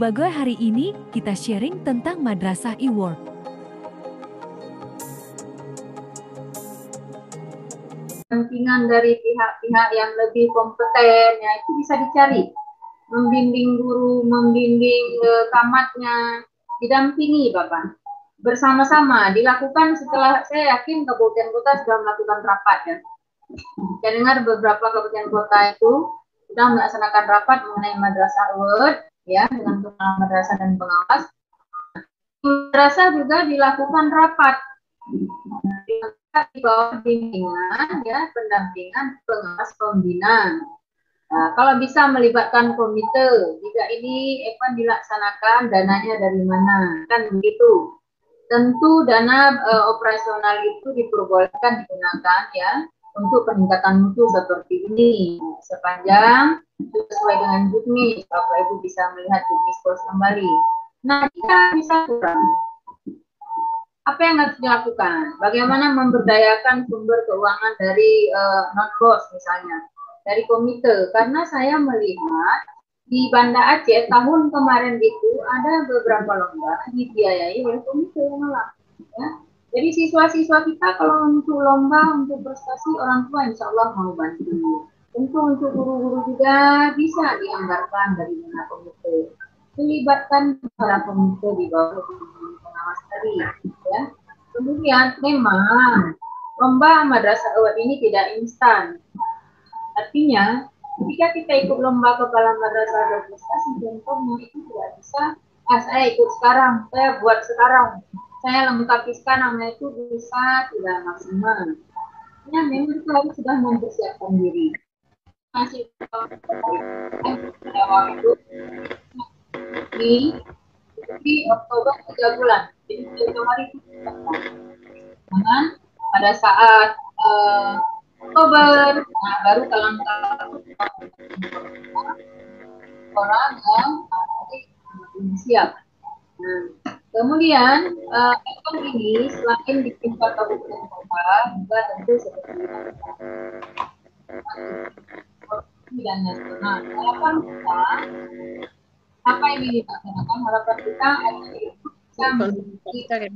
Sebagai hari ini, kita sharing tentang Madrasah e-work. Pendampingan dari pihak-pihak yang lebih kompeten, ya itu bisa dicari. Membimbing guru, membimbing kamatnya, didampingi Bapak. Bersama-sama dilakukan setelah, saya yakin kabupaten kota sudah melakukan rapat ya. Saya dengar beberapa kabupaten kota itu sudah melaksanakan rapat mengenai madrasah e-work ya, dengan kepala madrasah dan pengawas. Madrasah juga dilakukan rapat di bawah bimbingan ya, pendampingan pengawas pembina. Nah, kalau bisa melibatkan komite, jika ini event dilaksanakan, dananya dari mana, kan begitu. Tentu dana operasional itu diperbolehkan digunakan ya untuk peningkatan mutu seperti ini, sepanjang sesuai dengan juknis. Bapak Ibu bisa melihat juknis pos kembali. Nah, jika bisa kurang, apa yang harus dilakukan? Bagaimana memberdayakan sumber keuangan dari non-bos misalnya, dari komite? Karena saya melihat di Banda Aceh tahun kemarin itu ada beberapa lomba dibiayai oleh komite malah. Ya. Jadi siswa-siswa kita kalau untuk lomba, untuk prestasi, orang tua insya Allah mau bantu. Tentu untuk guru-guru juga bisa dianggarkan dari dana komite. Melibatkan para komite di bawah pengawas tadi. Ya. Kemudian memang lomba madrasah e-work ini tidak instan. Artinya ketika kita ikut lomba kepala madrasah berprestasi, contohnya itu tidak bisa, saya ikut sekarang, saya buat sekarang, saya lengkapi sekarang, nah itu bisa tidak maksimal. Ya memang kita harus sudah mempersiapkan diri. Masih waktu di Oktober 3 bulan, jadi 3 hari itu dengan pada saat Oktober, nah baru kalang-kalang orang yang siap. Nah, kemudian event ini selain di tingkat kabupaten kota juga tentu seperti dan nasional. Harapan kita apa yang dilaksanakan? Harapan kita bisa menjadi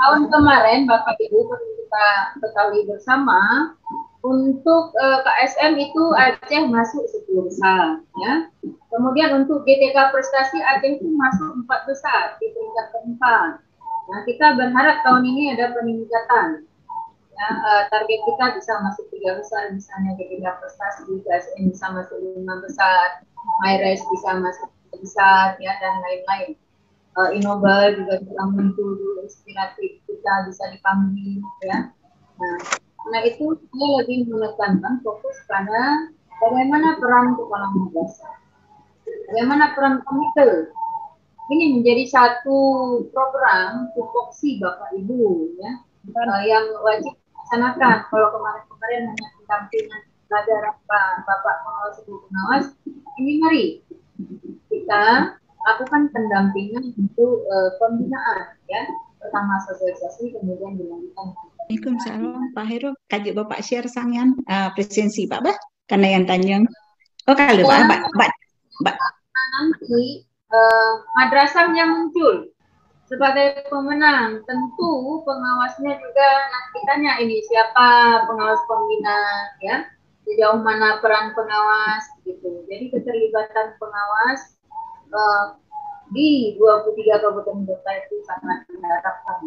tahun kemarin Bapak Ibu perlu kita ketahui bersama, untuk KSM itu Aceh masuk 10 besar ya. Kemudian untuk GTK prestasi Aceh itu masuk 4 besar di peringkat keempat. Nah, kita berharap tahun ini ada peningkatan. Ya, target kita bisa masuk 3 besar, misalnya GTK prestasi, KSM bisa masuk 5 besar, MyRes bisa masuk 3 besar ya, dan lain-lain. Inobal juga bisa muncul, inspiratif kita bisa dipanggil ya. Nah, karena itu saya lebih menekankan fokus pada bagaimana peran kepala madrasah, bagaimana peran komite. Ini menjadi satu program tupoksi Bapak Ibu ya, yang wajib dilaksanakan. Kalau kemarin-kemarin hanya pendampingan belajar Bapak pengawas ibu pengawas, ini mari kita lakukan pendampingan untuk pembinaan ya, pertama sosialisasi kemudian dilanjutkan. Waalaikumsalam Pak Heru, kaji Bapak share sangan presensi Pak Bah, karena yang tanya. Oh kalau Pak, nanti madrasahnya muncul sebagai pemenang, tentu pengawasnya juga nanti tanya ini siapa pengawas pembina ya, sejauh mana peran pengawas gitu. Jadi keterlibatan pengawas di 23 kabupaten kota itu sangat diharapkan.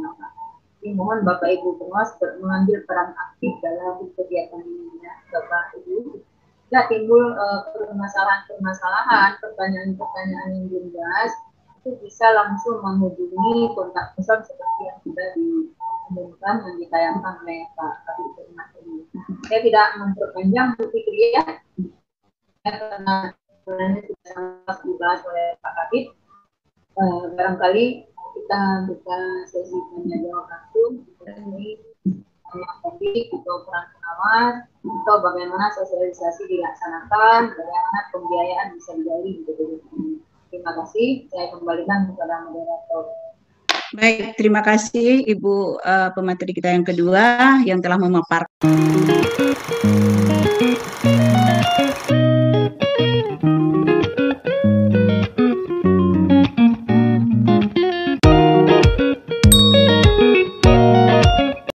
Mohon Bapak Ibu pengawas mengambil peran aktif dalam kegiatan ini ya, Bapak Ibu. Jika timbul permasalahan-permasalahan, pertanyaan-pertanyaan yang belum jelas, itu bisa langsung menghubungi kontak person seperti yang sudah diumumkan dan ditayangkan oleh Pak Kabid Humas ini. Saya tidak memperpanjang bukti ya, karena sebenarnya sudah dibahas oleh Pak Kabid. Barangkali kita buka sesi tanya jawab langsung mengenai topik atau peran pengawas, atau bagaimana sosialisasi dilaksanakan, bagaimana pembiayaan bisa digali gitu. Terima kasih, saya kembalikan kepada moderator. Baik, terima kasih Ibu pemateri kita yang kedua yang telah memaparkan